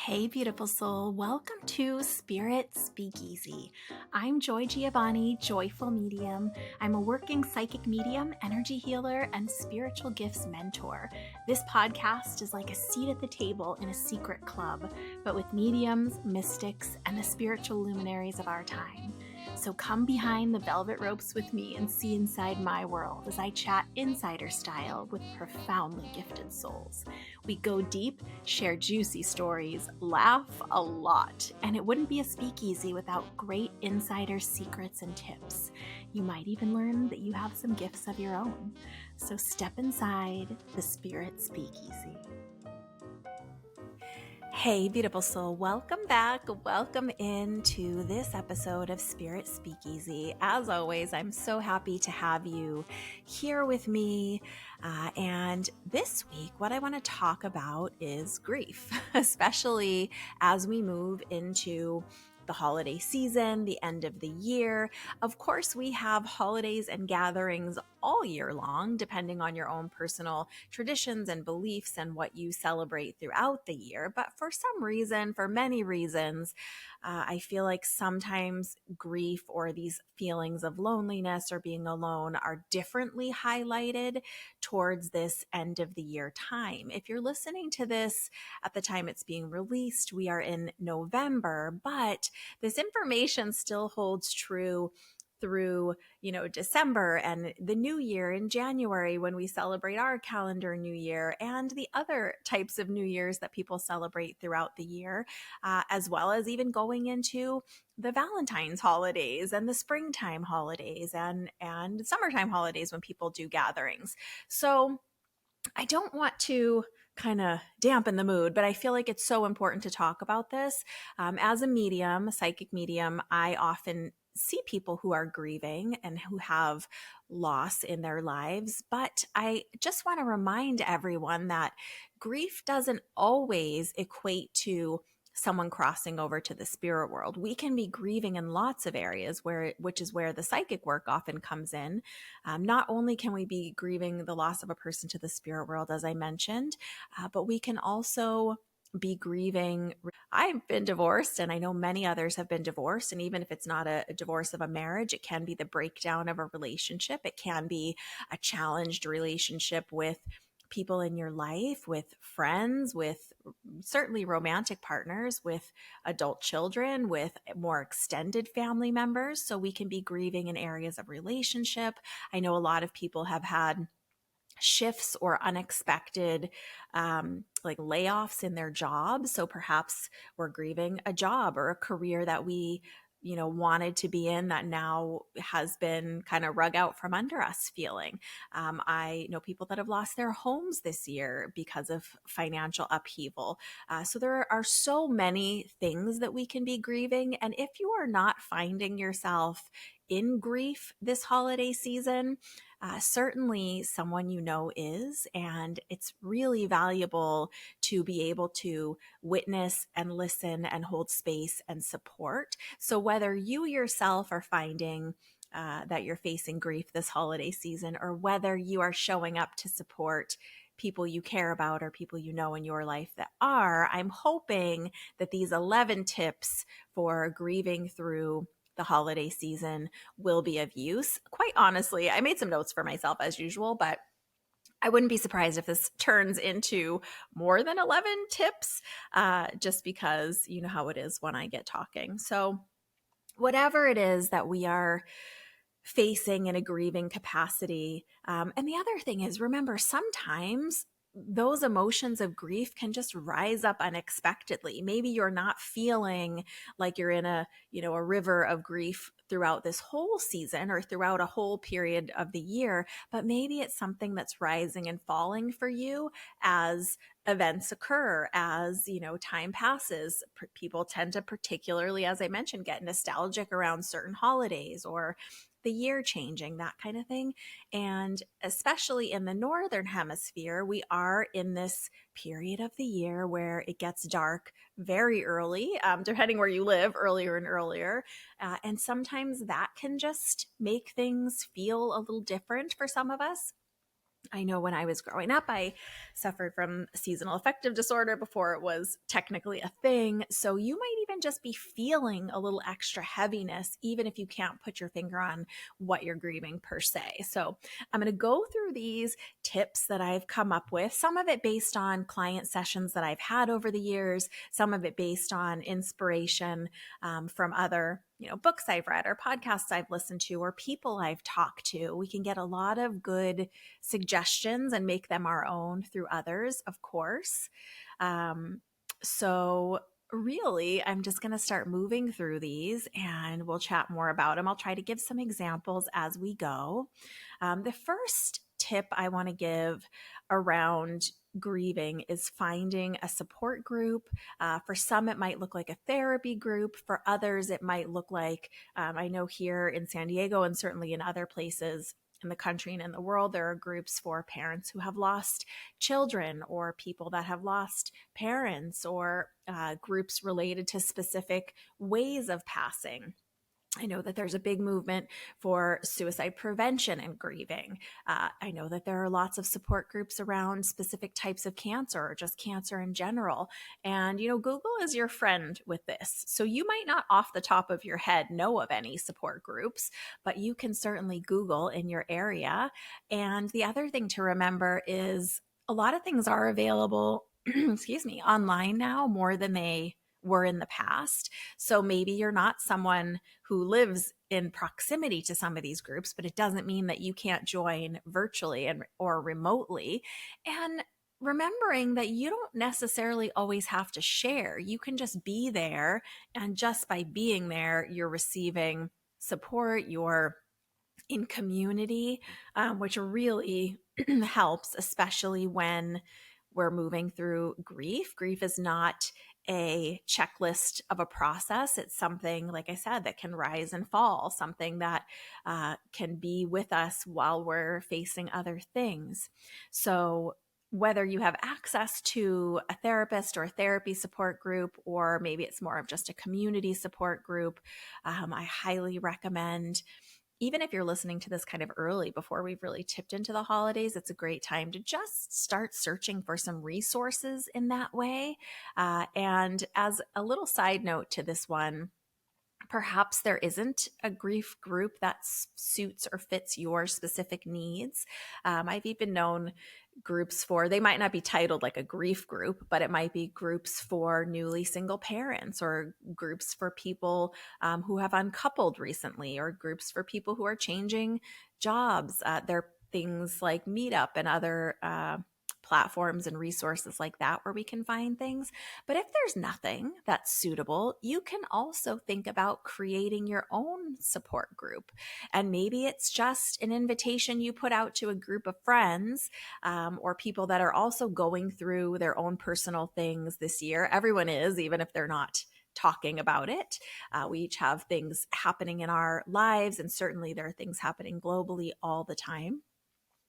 Hey, beautiful soul. Welcome to Spirit Speakeasy. I'm Joy Giovanni, Joyful Medium. I'm a working psychic medium, energy healer, and spiritual gifts mentor. This podcast is like a seat at the table in a secret club, but with mediums, mystics, and the spiritual luminaries of our time. So come behind the velvet ropes with me and see inside my world as I chat insider style with profoundly gifted souls. We go deep, share juicy stories, laugh a lot, and it wouldn't be a speakeasy without great insider secrets and tips. You might even learn that you have some gifts of your own. So step inside the Spirit Speakeasy. Hey, beautiful soul, welcome back. Welcome into this episode of Spirit Speakeasy. As always, I'm so happy to have you here with me. And this week, what I want to talk about is grief, especially as we move into the holiday season, the end of the year. Of course, we have holidays and gatherings all year long, depending on your own personal traditions and beliefs and what you celebrate throughout the year. But for some reason, for many reasons, I feel like sometimes grief or these feelings of loneliness or being alone are differently highlighted towards this end of the year time. If you're listening to this at the time it's being released, we are in November, but this information still holds true through, December and the new year in January when we celebrate our calendar new year and the other types of new years that people celebrate throughout the year, as well as even going into the Valentine's holidays and the springtime holidays and summertime holidays when people do gatherings. So I don't want to kind of dampen the mood, but I feel like it's so important to talk about this. As a medium, a psychic medium, I often see people who are grieving and who have loss in their lives. But I just want to remind everyone that grief doesn't always equate to someone crossing over to the spirit world. We can be grieving in lots of areas which is where the psychic work often comes in. Not only can we be grieving the loss of a person to the spirit world, as I mentioned, but we can also be grieving. I've been divorced, and I know many others have been divorced. And even if it's not a divorce of a marriage, it can be the breakdown of a relationship. It can be a challenged relationship with people in your life, with friends, with certainly romantic partners, with adult children, with more extended family members. So we can be grieving in areas of relationship. I know a lot of people have had shifts or unexpected like layoffs in their jobs. So perhaps we're grieving a job or a career that we wanted to be in that now has been kind of rug out from under us feeling. I know people that have lost their homes this year because of financial upheaval. So there are so many things that we can be grieving. And if you are not finding yourself in grief this holiday season, certainly someone you know is, and it's really valuable to be able to witness and listen and hold space and support. So whether you yourself are finding that you're facing grief this holiday season, or whether you are showing up to support people you care about or people you know in your life that are, I'm hoping that these 11 tips for grieving through the holiday season will be of use. Quite honestly, I made some notes for myself as usual, but I wouldn't be surprised if this turns into more than 11 tips, just because you know how it is when I get talking. So whatever it is that we are facing in a grieving capacity. And the other thing is, remember, sometimes those emotions of grief can just rise up unexpectedly. Maybe you're not feeling like you're in a river of grief throughout this whole season or throughout a whole period of the year, but maybe it's something that's rising and falling for you as events occur, as time passes. People tend to, particularly as I mentioned, get nostalgic around certain holidays or the year changing, that kind of thing. And especially in the Northern Hemisphere, we are in this period of the year where it gets dark very early, depending where you live, earlier and earlier. And sometimes that can just make things feel a little different for some of us. I know when I was growing up, I suffered from seasonal affective disorder before it was technically a thing. So you might even just be feeling a little extra heaviness, even if you can't put your finger on what you're grieving per se. So I'm going to go through these tips that I've come up with, some of it based on client sessions that I've had over the years, some of it based on inspiration from other books I've read or podcasts I've listened to or people I've talked to. We can get a lot of good suggestions and make them our own through others, of course. Um, so really, I'm just going to start moving through these and we'll chat more about them. I'll try to give some examples as we go. The first tip I want to give around grieving is finding a support group. For some, it might look like a therapy group. For others, it might look like, I know here in San Diego and certainly in other places in the country and in the world, there are groups for parents who have lost children or people that have lost parents or groups related to specific ways of passing. I know that there's a big movement for suicide prevention and grieving. I know that there are lots of support groups around specific types of cancer or just cancer in general. And, Google is your friend with this. So you might not off the top of your head know of any support groups, but you can certainly Google in your area. And the other thing to remember is a lot of things are available, excuse me, online now more than they were in the past. So maybe you're not someone who lives in proximity to some of these groups, but it doesn't mean that you can't join virtually or remotely. And remembering that you don't necessarily always have to share. You can just be there, and just by being there, you're receiving support, you're in community, which really helps, especially when we're moving through grief. Grief is not a checklist of a process. It's something, like I said, that can rise and fall, something that can be with us while we're facing other things. So, whether you have access to a therapist or a therapy support group, or maybe it's more of just a community support group, I highly recommend, even if you're listening to this kind of early before we've really tipped into the holidays, it's a great time to just start searching for some resources in that way. And as a little side note to this one, perhaps there isn't a grief group that suits or fits your specific needs. I've even known groups for, they might not be titled like a grief group, but it might be groups for newly single parents or groups for people who have uncoupled recently or groups for people who are changing jobs. There are things like Meetup and other platforms and resources like that where we can find things. But if there's nothing that's suitable, you can also think about creating your own support group. And maybe it's just an invitation you put out to a group of friends or people that are also going through their own personal things this year. Everyone is, even if they're not talking about it. We each have things happening in our lives, and certainly there are things happening globally all the time.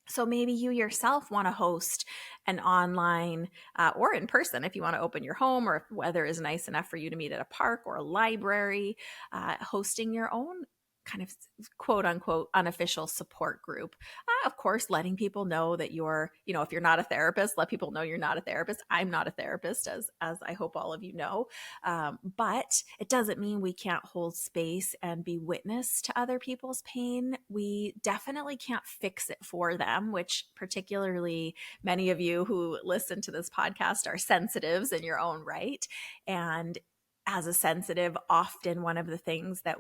So maybe you yourself want to host an online or in person if you want to open your home, or if weather is nice enough for you to meet at a park or a library, hosting your own kind of quote unquote unofficial support group. Of course, letting people know that you're, if you're not a therapist, let people know you're not a therapist. I'm not a therapist, as I hope all of you know. But it doesn't mean we can't hold space and be witness to other people's pain. We definitely can't fix it for them, which particularly many of you who listen to this podcast are sensitives in your own right. And as a sensitive, often one of the things that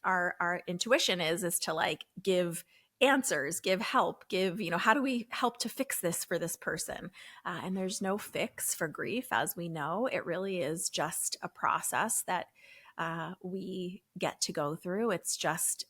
our intuition is to like give answers, give help, give, how do we help to fix this for this person? And there's no fix for grief, as we know. It really is just a process that we get to go through. It's just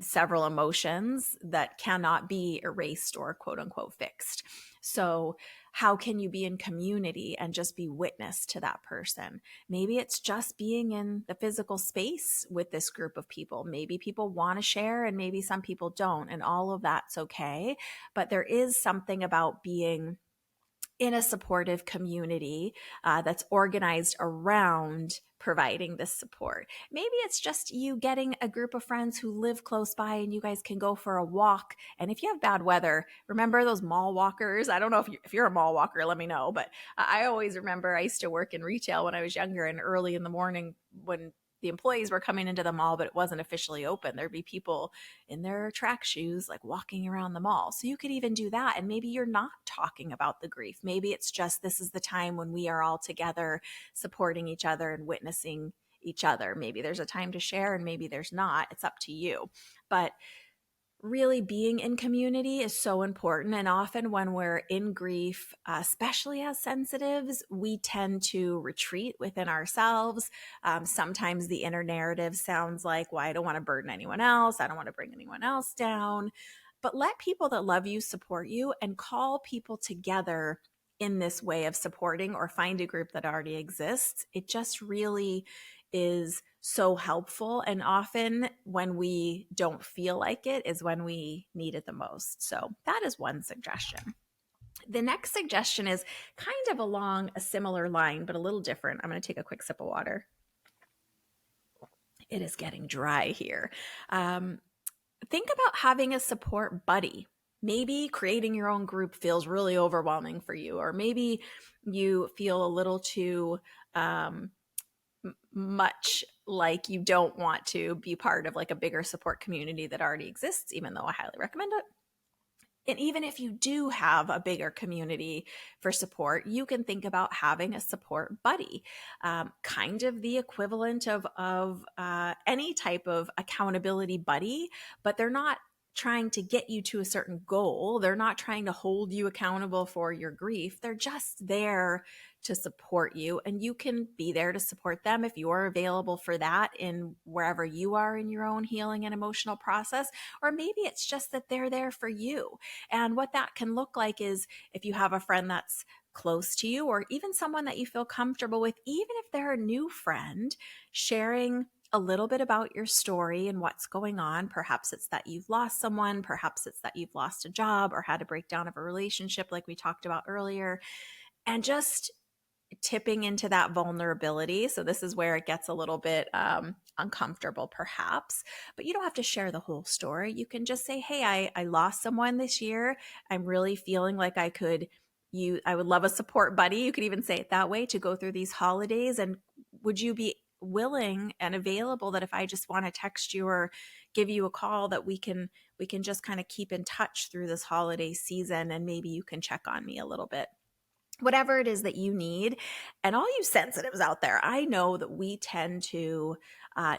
several emotions that cannot be erased or quote unquote fixed. So how can you be in community and just be witness to that person? Maybe it's just being in the physical space with this group of people. Maybe people want to share and maybe some people don't, and all of that's okay. But there is something about being in a supportive community that's organized around providing this support. Maybe it's just you getting a group of friends who live close by and you guys can go for a walk. And if you have bad weather, remember those mall walkers? I don't know if you're a mall walker, let me know. But I always remember I used to work in retail when I was younger, and early in the morning when the employees were coming into the mall, but it wasn't officially open, there'd be people in their track shoes, like walking around the mall. So you could even do that. And maybe you're not talking about the grief. Maybe it's just this is the time when we are all together supporting each other and witnessing each other. Maybe there's a time to share and maybe there's not. It's up to you. But really being in community is so important. And often when we're in grief, especially as sensitives, we tend to retreat within ourselves. Sometimes the inner narrative sounds like, well, I don't want to burden anyone else. I don't want to bring anyone else down. But let people that love you support you, and call people together in this way of supporting, or find a group that already exists. It just really is so helpful. And often when we don't feel like it is when we need it the most. So that is one suggestion. The next suggestion is kind of along a similar line, but a little different. I'm going to take a quick sip of water. It is getting dry here. Think about having a support buddy. Maybe creating your own group feels really overwhelming for you, or maybe you feel a little too much like you don't want to be part of like a bigger support community that already exists, even though I highly recommend it. And even if you do have a bigger community for support, you can think about having a support buddy, kind of the equivalent of any type of accountability buddy, but they're not trying to get you to a certain goal. They're not trying to hold you accountable for your grief. They're just there to support you, and you can be there to support them if you're available for that in wherever you are in your own healing and emotional process. Or maybe it's just that they're there for you. And what that can look like is if you have a friend that's close to you, or even someone that you feel comfortable with, even if they're a new friend, sharing a little bit about your story and what's going on. Perhaps it's that you've lost someone, perhaps it's that you've lost a job or had a breakdown of a relationship like we talked about earlier, and just tipping into that vulnerability. So this is where it gets a little bit uncomfortable perhaps, but you don't have to share the whole story. You can just say, hey, I lost someone this year. I'm really feeling like I would love a support buddy. You could even say it that way, to go through these holidays. And would you be willing and available that if I just want to text you or give you a call, that we can just kind of keep in touch through this holiday season, and maybe you can check on me a little bit. Whatever it is that you need. And all you sensitives out there, I know that we tend to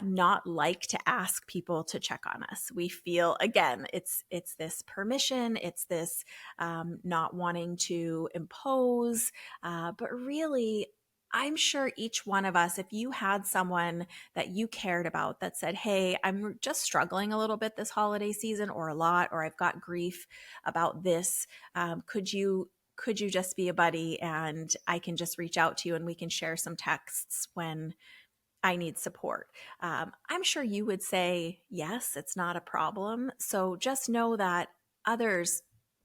not like to ask people to check on us. We feel, again, it's this permission, it's this not wanting to impose, but really, I'm sure each one of us, if you had someone that you cared about that said, hey, I'm just struggling a little bit this holiday season, or a lot, or I've got grief about this, could you just be a buddy, and I can just reach out to you and we can share some texts when I need support? I'm sure you would say, yes, it's not a problem. So just know that others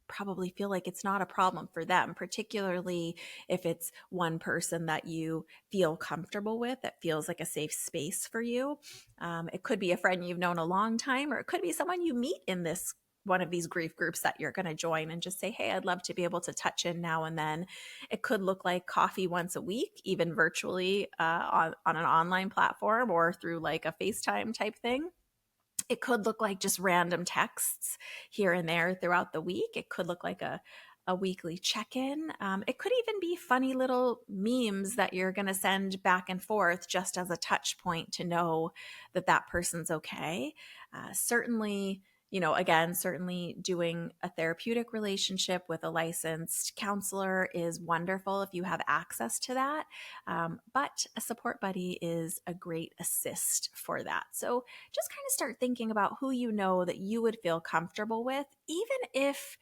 probably feel like it's not a problem for them, particularly if it's one person that you feel comfortable with, that feels like a safe space for you. It could be a friend you've known a long time, or it could be someone you meet in this one of these grief groups that you're going to join, and just say, hey, I'd love to be able to touch in now and then. It could look like coffee once a week, even virtually on an online platform, or through like a FaceTime type thing. It could look like just random texts here and there throughout the week. It could look like a weekly check-in. It could even be funny little memes that you're going to send back and forth just as a touch point to know that that person's okay. Certainly, certainly doing a therapeutic relationship with a licensed counselor is wonderful if you have access to that. But a support buddy is a great assist for that. So just kind of start thinking about who you know that you would feel comfortable with, even if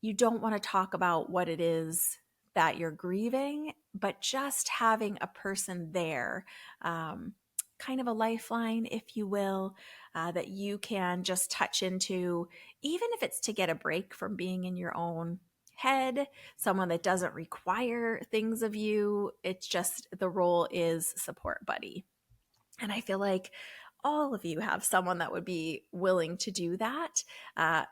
you don't want to talk about what it is that you're grieving, but just having a person there, kind of a lifeline, if you will, that you can just touch into, even if it's to get a break from being in your own head, someone that doesn't require things of you. It's just the role is support buddy. And I feel like all of you have someone that would be willing to do that,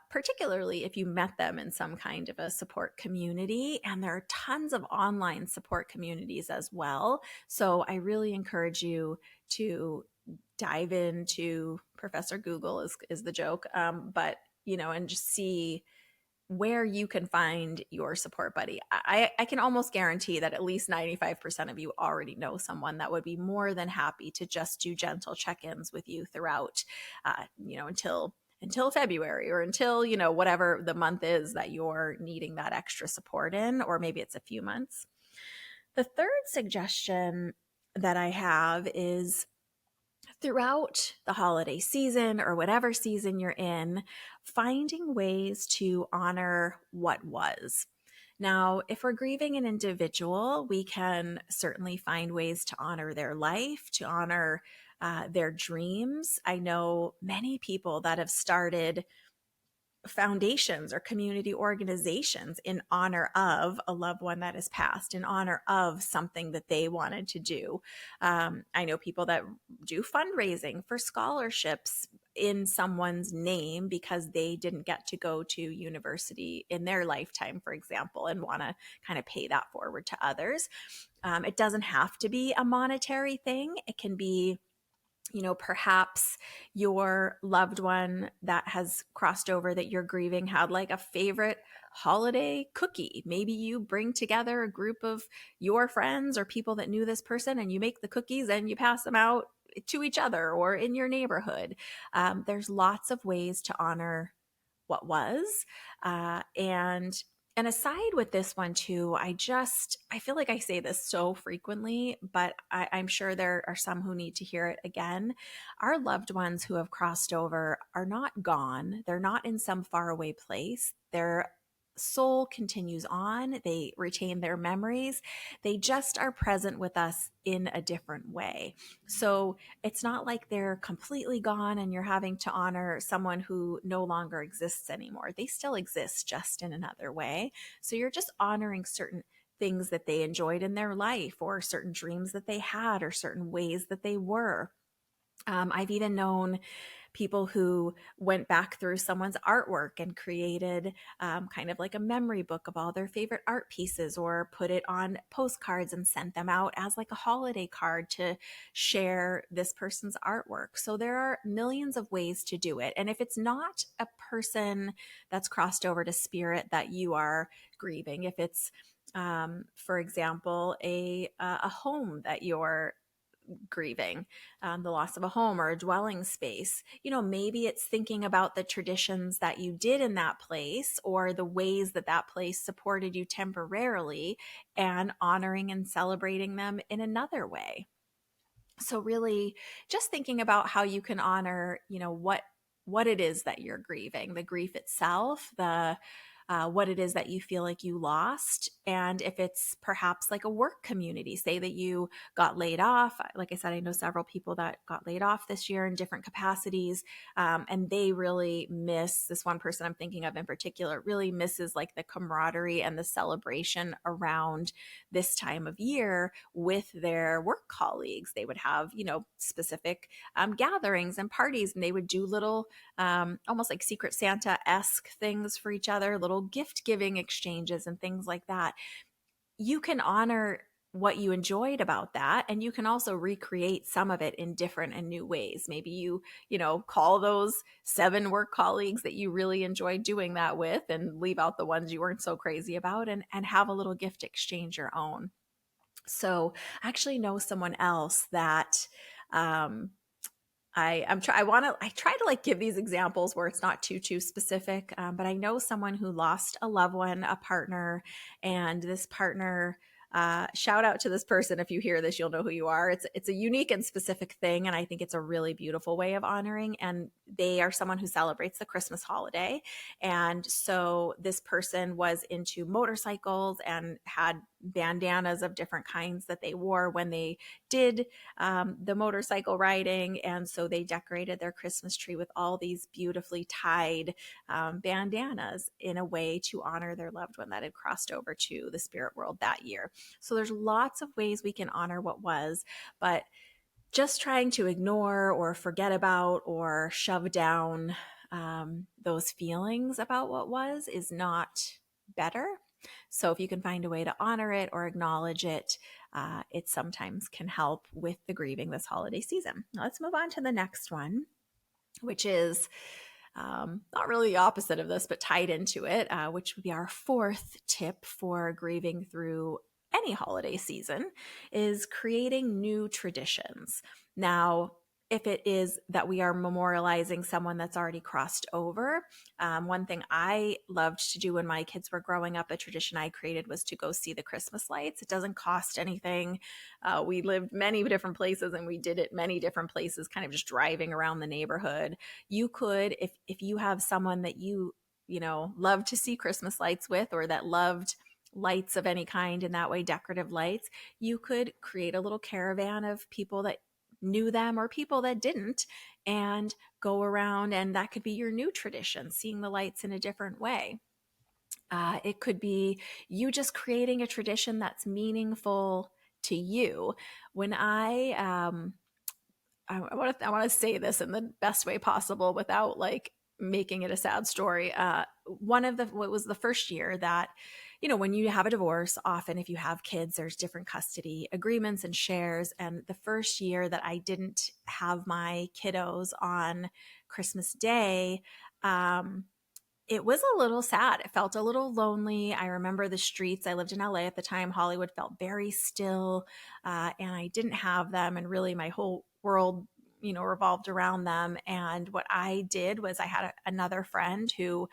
particularly if you met them in some kind of a support community. And there are tons of online support communities as well. So I really encourage you to dive into Professor Google is the joke, but and just see where you can find your support buddy. I can almost guarantee that at least 95% of you already know someone that would be more than happy to just do gentle check-ins with you throughout, until February, or until, whatever the month is that you're needing that extra support in, or maybe it's a few months. The third suggestion that I have is, throughout the holiday season or whatever season you're in, finding ways to honor what was. Now, if we're grieving an individual, we can certainly find ways to honor their life, to honor their dreams. I know many people that have started foundations or community organizations in honor of a loved one that has passed, in honor of something that they wanted to do. I know people that do fundraising for scholarships in someone's name because they didn't get to go to university in their lifetime, for example, and want to kind of pay that forward to others. It doesn't have to be a monetary thing. It can be, perhaps your loved one that has crossed over that you're grieving had like a favorite holiday cookie. Maybe you bring together a group of your friends or people that knew this person, and you make the cookies and you pass them out to each other or in your neighborhood. There's lots of ways to honor what was. And aside with this one too, I feel like I say this so frequently, but I'm sure there are some who need to hear it again. Our loved ones who have crossed over are not gone. They're not in some faraway place. Their soul continues on. They retain their memories. They just are present with us in a different way. So it's not like they're completely gone and you're having to honor someone who no longer exists anymore. They still exist, just in another way. So you're just honoring certain things that they enjoyed in their life, or certain dreams that they had, or certain ways that they were. I've even known people who went back through someone's artwork and created kind of like a memory book of all their favorite art pieces, or put it on postcards and sent them out as like a holiday card to share this person's artwork. So there are millions of ways to do it. And if it's not a person that's crossed over to spirit that you are grieving, if it's for example, a home that you're grieving, the loss of a home or a dwelling space, maybe it's thinking about the traditions that you did in that place, or the ways that that place supported you temporarily, and honoring and celebrating them in another way. So really just thinking about how you can honor, what it is that you're grieving, the grief itself, the what it is that you feel like you lost. And if it's perhaps like a work community, say that you got laid off. Like I said, I know several people that got laid off this year in different capacities, and they really miss, this one person I'm thinking of in particular really misses like the camaraderie and the celebration around this time of year with their work colleagues. They would have, specific gatherings and parties, and they would do little almost like Secret Santa-esque things for each other, little gift giving exchanges and things like that. You can honor what you enjoyed about that, and you can also recreate some of it in different and new ways. Maybe you call those 7 work colleagues that you really enjoyed doing that with, and leave out the ones you weren't so crazy about, and have a little gift exchange your own. So I actually know someone else that I try to like give these examples where it's not too specific, but I know someone who lost a loved one, a partner, and this partner, shout out to this person. If you hear this, you'll know who you are. It's a unique and specific thing, and I think it's a really beautiful way of honoring. And they are someone who celebrates the Christmas holiday, and so this person was into motorcycles and had bandanas of different kinds that they wore when they did the motorcycle riding. And so they decorated their Christmas tree with all these beautifully tied bandanas in a way to honor their loved one that had crossed over to the spirit world that year. So there's lots of ways we can honor what was, but just trying to ignore or forget about or shove down those feelings about what was is not better. So if you can find a way to honor it or acknowledge it, it sometimes can help with the grieving this holiday season. Now let's move on to the next one, which is not really the opposite of this, but tied into it, which would be our fourth tip for grieving through any holiday season, is creating new traditions. Now, if it is that we are memorializing someone that's already crossed over, one thing I loved to do when my kids were growing up, a tradition I created was to go see the Christmas lights. It doesn't cost anything. We lived many different places and we did it many different places, kind of just driving around the neighborhood. You could, if you have someone that you love to see Christmas lights with, or that loved lights of any kind in that way, decorative lights, you could create a little caravan of people that knew them or people that didn't, and go around, and that could be your new tradition, seeing the lights in a different way. It could be you just creating a tradition that's meaningful to you. When I want to say this in the best way possible without like making it a sad story. What was the first year that, when you have a divorce, often if you have kids, there's different custody agreements and shares. And the first year that I didn't have my kiddos on Christmas Day, it was a little sad. It felt a little lonely. I remember the streets. I lived in LA at the time. Hollywood felt very still, and I didn't have them. And really, my whole world, revolved around them. And what I did was I had another friend who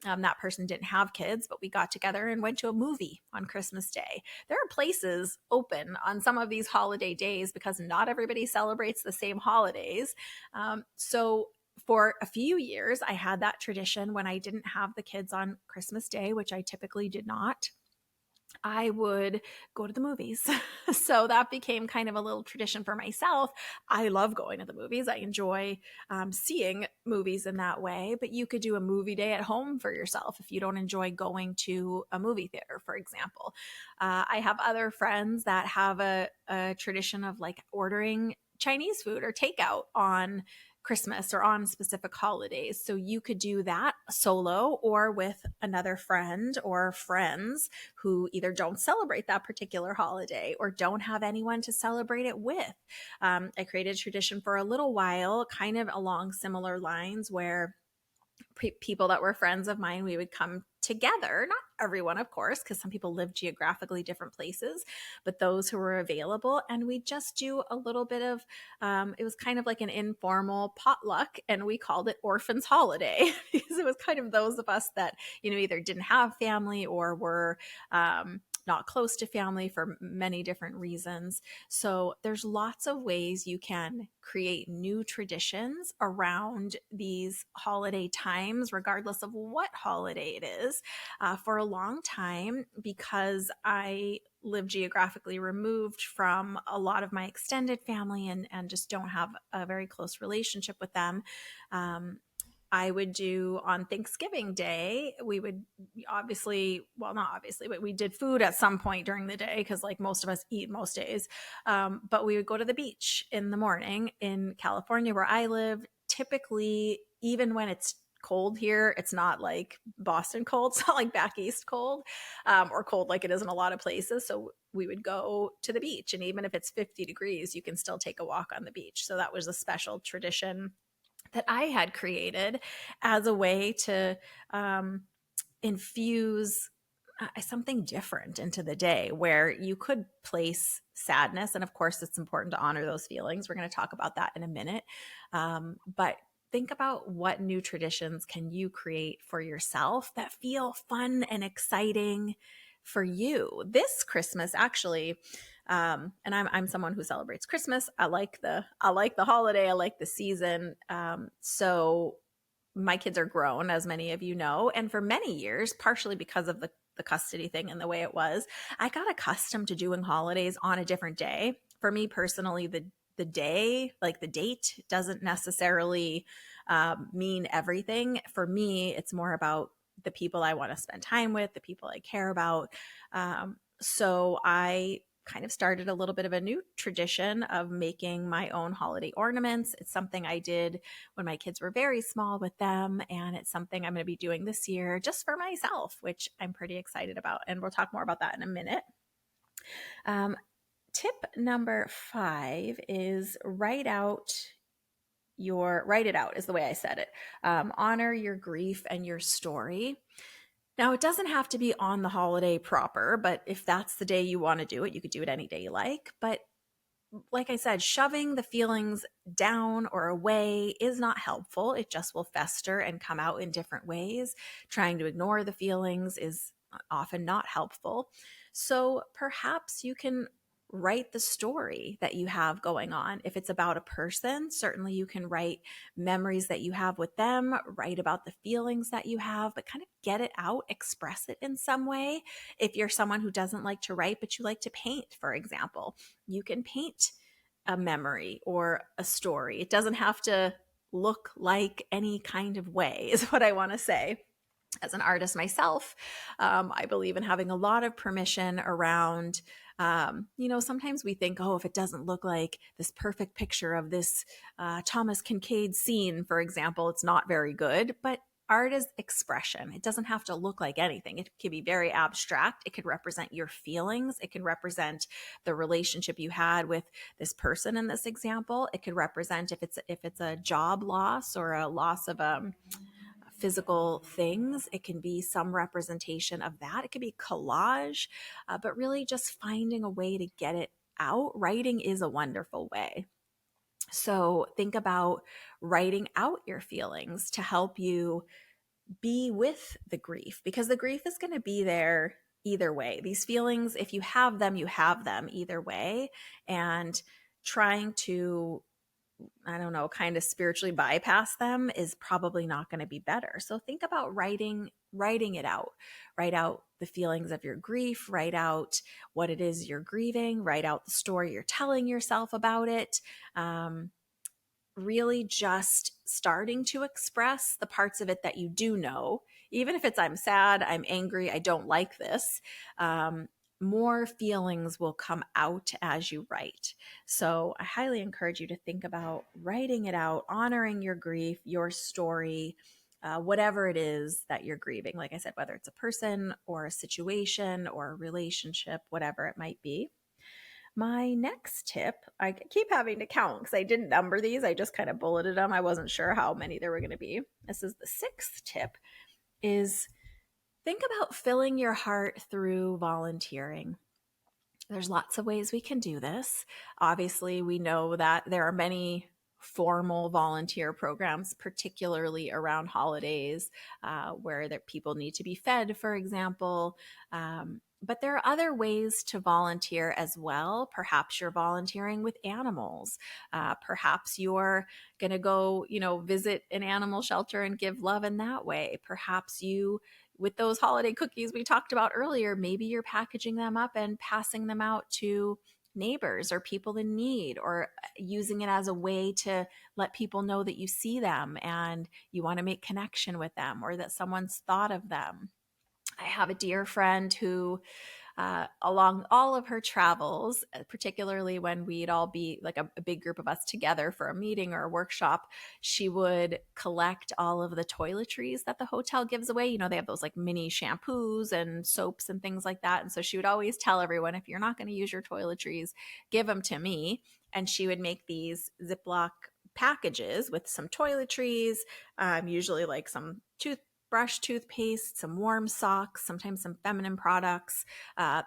that person didn't have kids, but we got together and went to a movie on Christmas Day. There are places open on some of these holiday days because not everybody celebrates the same holidays. So for a few years, I had that tradition when I didn't have the kids on Christmas Day, which I typically did not. I would go to the movies. So that became kind of a little tradition for myself. I love going to the movies. I enjoy seeing movies in that way, but you could do a movie day at home for yourself if you don't enjoy going to a movie theater, for example. I have other friends that have a tradition of like ordering Chinese food or takeout on Christmas or on specific holidays. So you could do that solo or with another friend or friends who either don't celebrate that particular holiday or don't have anyone to celebrate it with. I created a tradition for a little while, kind of along similar lines, where people that were friends of mine, we would come together, not everyone, of course, because some people live geographically different places, but those who were available. And we just do a little bit of, it was kind of like an informal potluck, and we called it Orphans Holiday because it was kind of those of us that, either didn't have family or were, not close to family for many different reasons. So there's lots of ways you can create new traditions around these holiday times, regardless of what holiday it is. For a long time, because I live geographically removed from a lot of my extended family and just don't have a very close relationship with them, I would do on Thanksgiving Day, we would not obviously, but we did food at some point during the day because like most of us eat most days. But we would go to the beach in the morning in California where I live. Typically, even when it's cold here, it's not like Boston cold. It's not like back east cold, or cold like it is in a lot of places. So we would go to the beach. And even if it's 50 degrees, you can still take a walk on the beach. So that was a special tradition that I had created as a way to infuse something different into the day where you could place sadness. And of course, it's important to honor those feelings. We're going to talk about that in a minute. But think about what new traditions can you create for yourself that feel fun and exciting for you this Christmas, actually. And I'm someone who celebrates Christmas. I like the holiday. I like the season. So my kids are grown, as many of you know, and for many years, partially because of the the custody thing and the way it was, I got accustomed to doing holidays on a different day. For me personally, the day, like the date, doesn't necessarily mean everything. For me, it's more about the people I want to spend time with, the people I care about. So I kind of started a little bit of a new tradition of making my own holiday ornaments. It's something I did when my kids were very small with them, and it's something I'm going to be doing this year just for myself, which I'm pretty excited about. And we'll talk more about that in a minute. Um, Tip number 5 is write it out is the way I said it. Honor your grief and your story. Now, it doesn't have to be on the holiday proper, but if that's the day you want to do it, you could do it any day you like. But like I said, shoving the feelings down or away is not helpful. It just will fester and come out in different ways. Trying to ignore the feelings is often not helpful. So perhaps you can write the story that you have going on. If it's about a person, certainly you can write memories that you have with them, write about the feelings that you have, but kind of get it out, express it in some way. If you're someone who doesn't like to write, but you like to paint, for example, you can paint a memory or a story. It doesn't have to look like any kind of way, is what I want to say. As an artist myself, I believe in having a lot of permission around. Sometimes we think, oh, if it doesn't look like this perfect picture of this Thomas Kincaid scene, for example, it's not very good. But art is expression. It doesn't have to look like anything. It can be very abstract. It could represent your feelings. It can represent the relationship you had with this person in this example. It could represent if it's a job loss or a loss of physical things. It can be some representation of that. It could be collage, but really just finding a way to get it out. Writing is a wonderful way. So think about writing out your feelings to help you be with the grief, because the grief is going to be there either way. These feelings, if you have them, you have them either way. And trying to, I don't know, kind of spiritually bypass them is probably not going to be better. So think about writing it out. Write out the feelings of your grief, write out what it is you're grieving, write out the story you're telling yourself about it. Really just starting to express the parts of it that you do know, even if it's I'm sad, I'm angry, I don't like this. More feelings will come out as you write. So I highly encourage you to think about writing it out, honoring your grief, your story, whatever it is that you're grieving. Like I said, whether it's a person or a situation or a relationship, whatever it might be. My next tip, I keep having to count because I didn't number these. I just kind of bulleted them. I wasn't sure how many there were going to be. This is the 6th tip, is think about filling your heart through volunteering. There's lots of ways we can do this. Obviously, we know that there are many formal volunteer programs, particularly around holidays, where people need to be fed, for example. But there are other ways to volunteer as well. Perhaps you're volunteering with animals. Perhaps you're going to go, visit an animal shelter and give love in that way. Perhaps with those holiday cookies we talked about earlier, maybe you're packaging them up and passing them out to neighbors or people in need, or using it as a way to let people know that you see them and you want to make connection with them, or that someone's thought of them. I have a dear friend who, along all of her travels, particularly when we'd all be like a big group of us together for a meeting or a workshop, she would collect all of the toiletries that the hotel gives away. They have those like mini shampoos and soaps and things like that. And so she would always tell everyone, if you're not going to use your toiletries, give them to me. And she would make these Ziploc packages with some toiletries, usually like some toothbrush, toothpaste, some warm socks, sometimes some feminine products,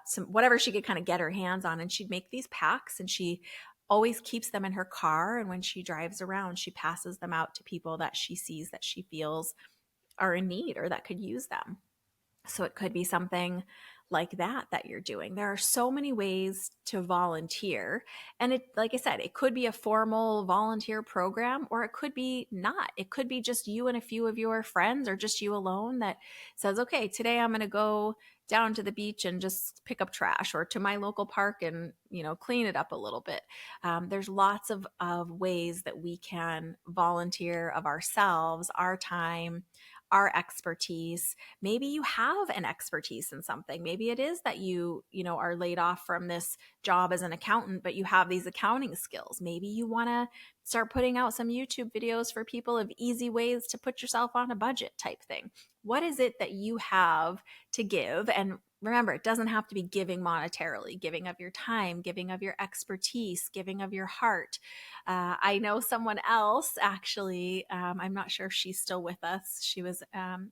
some whatever she could kind of get her hands on. And she'd make these packs, and she always keeps them in her car. And when she drives around, she passes them out to people that she sees that she feels are in need or that could use them. So it could be something like that you're doing. There are so many ways to volunteer. And it, like I said, it could be a formal volunteer program, or it could be not. It could be just you and a few of your friends, or just you alone that says, okay, today I'm going to go down to the beach and just pick up trash, or to my local park and, clean it up a little bit. There's lots of ways that we can volunteer of ourselves, our time, our expertise. Maybe you have an expertise in something. Maybe it is that you are laid off from this job as an accountant, but you have these accounting skills. Maybe you want to start putting out some YouTube videos for people of easy ways to put yourself on a budget type thing. What is it that you have to give? And remember, it doesn't have to be giving monetarily, giving of your time, giving of your expertise, giving of your heart. I know someone else, actually, I'm not sure if she's still with us. She was an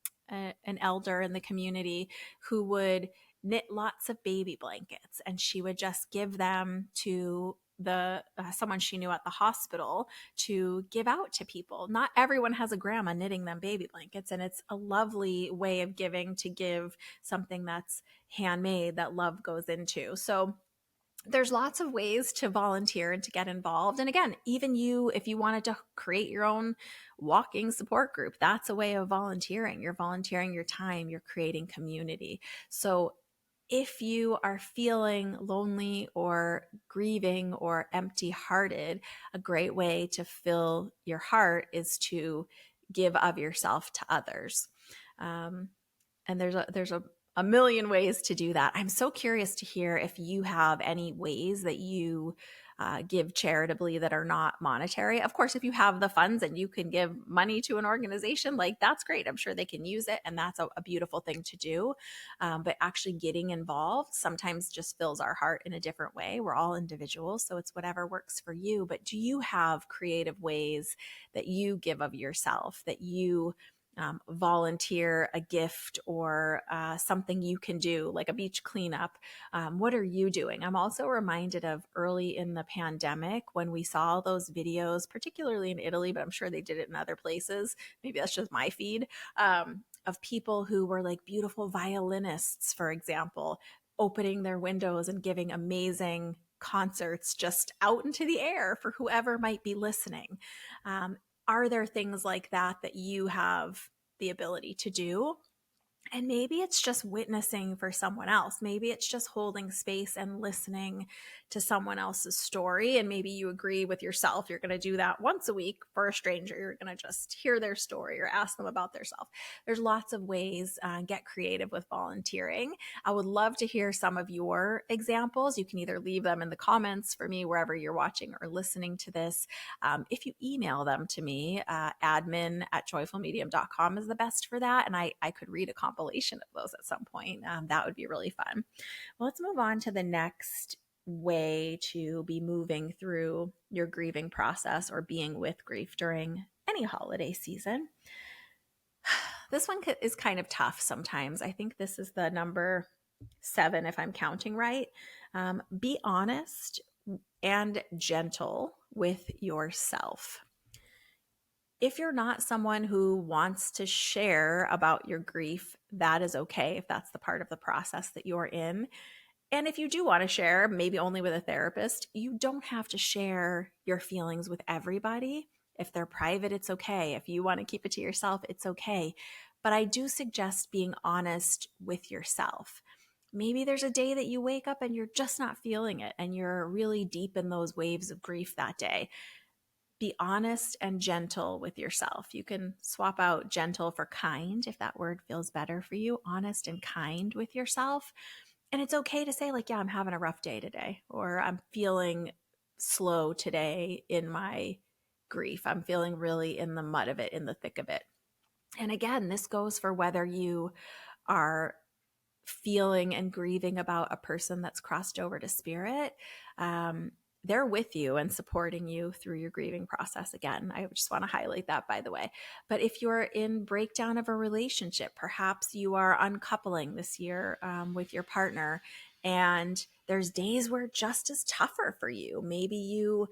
elder in the community who would knit lots of baby blankets, and she would just give them to the someone she knew at the hospital to give out to people. Not everyone has a grandma knitting them baby blankets, and it's a lovely way of giving, to give something that's handmade that love goes into. So there's lots of ways to volunteer and to get involved. And again, even you, if you wanted to create your own walking support group, that's a way of volunteering. You're volunteering your time, you're creating community. So if you are feeling lonely or grieving or empty hearted, a great way to fill your heart is to give of yourself to others. And there's a million ways to do that. I'm so curious to hear if you have any ways that you give charitably that are not monetary. Of course, if you have the funds and you can give money to an organization, like, that's great. I'm sure they can use it, and that's a beautiful thing to do. But actually getting involved sometimes just fills our heart in a different way. We're all individuals, so it's whatever works for you. But do you have creative ways that you give of yourself, that you volunteer a gift, or something you can do, like a beach cleanup? What are you doing? I'm also reminded of early in the pandemic when we saw those videos, particularly in Italy, but I'm sure they did it in other places. Maybe that's just my feed, of people who were like beautiful violinists, for example, opening their windows and giving amazing concerts just out into the air for whoever might be listening. Are there things like that you have the ability to do? And maybe it's just witnessing for someone else. Maybe it's just holding space and listening to someone else's story. And maybe you agree with yourself. You're going to do that once a week for a stranger. You're going to just hear their story or ask them about themselves. There's lots of ways. Get creative with volunteering. I would love to hear some of your examples. You can either leave them in the comments for me wherever you're watching or listening to this. If you email them to me, admin@joyfulmedium.com is the best for that. And I could read a compilation of those at some point. That would be really fun. Well, let's move on to the next way to be moving through your grieving process or being with grief during any holiday season. This one is kind of tough sometimes. I think this is the number 7, if I'm counting right. Be honest and gentle with yourself. If you're not someone who wants to share about your grief, that is okay if that's the part of the process that you're in. And if you do want to share, maybe only with a therapist, you don't have to share your feelings with everybody. If they're private, it's okay. If you want to keep it to yourself, it's okay. But I do suggest being honest with yourself. Maybe there's a day that you wake up and you're just not feeling it, and you're really deep in those waves of grief that day. Be honest and gentle with yourself. You can swap out gentle for kind if that word feels better for you. Honest and kind with yourself. And it's okay to say, like, yeah, I'm having a rough day today, or I'm feeling slow today in my grief. I'm feeling really in the mud of it, in the thick of it. And again, this goes for whether you are feeling and grieving about a person that's crossed over to spirit. They're with you and supporting you through your grieving process. Again, I just want to highlight that, by the way. But if you're in breakdown of a relationship, perhaps you are uncoupling this year with your partner, and there's days where it just is tougher for you. Maybe you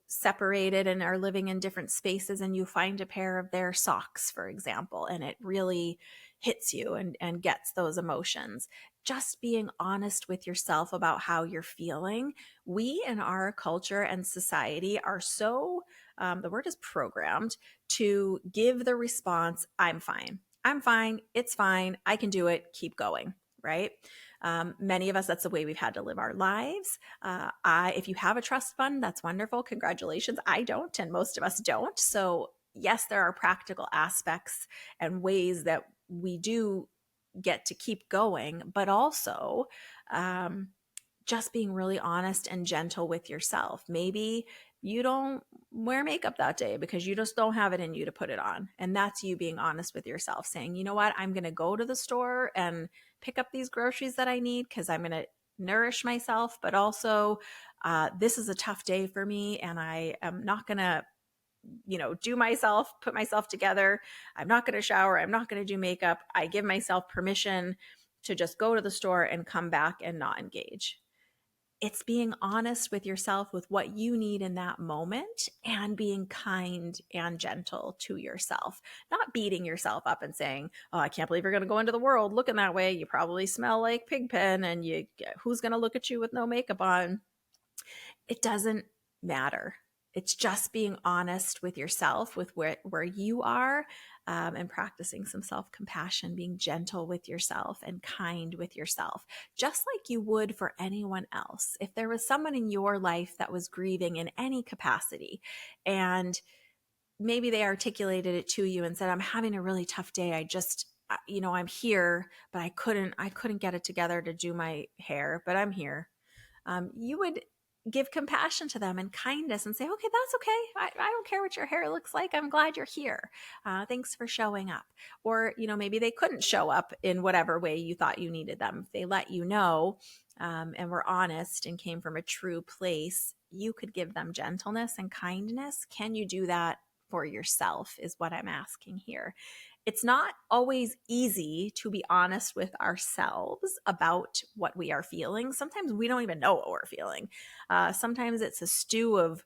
separated and are living in different spaces, and you find a pair of their socks, for example, and it really hits you and gets those emotions. Just being honest with yourself about how you're feeling. We in our culture and society are so, the word is programmed to give the response, I'm fine. I'm fine. It's fine. I can do it. Keep going. Right. Many of us, that's the way we've had to live our lives. If you have a trust fund, that's wonderful. Congratulations. I don't, and most of us don't. So, yes, there are practical aspects and ways that we do get to keep going, but also um, just being really honest and gentle with yourself. Maybe you don't wear makeup that day because you just don't have it in you to put it on. And that's you being honest with yourself, saying, you know what, I'm going to go to the store and pick up these groceries that I need because I'm going to nourish myself. But also, this is a tough day for me, and I am not going to put myself together. I'm not going to shower. I'm not going to do makeup. I give myself permission to just go to the store and come back and not engage. It's being honest with yourself with what you need in that moment and being kind and gentle to yourself, not beating yourself up and saying, oh, I can't believe you're going to go into the world looking that way. You probably smell like pig pen, and who's going to look at you with no makeup on? It doesn't matter. It's just being honest with yourself, with where you are, and practicing some self-compassion, being gentle with yourself and kind with yourself, just like you would for anyone else. If there was someone in your life that was grieving in any capacity, and maybe they articulated it to you and said, I'm having a really tough day. I'm here, but I couldn't get it together to do my hair, but I'm here. You would give compassion to them and kindness and say, okay, that's okay. I don't care what your hair looks like. I'm glad you're here. Thanks for showing up. Or, maybe they couldn't show up in whatever way you thought you needed them. If they let you know and were honest and came from a true place, you could give them gentleness and kindness. Can you do that for yourself is what I'm asking here. It's not always easy to be honest with ourselves about what we are feeling. Sometimes we don't even know what we're feeling. Sometimes it's a stew of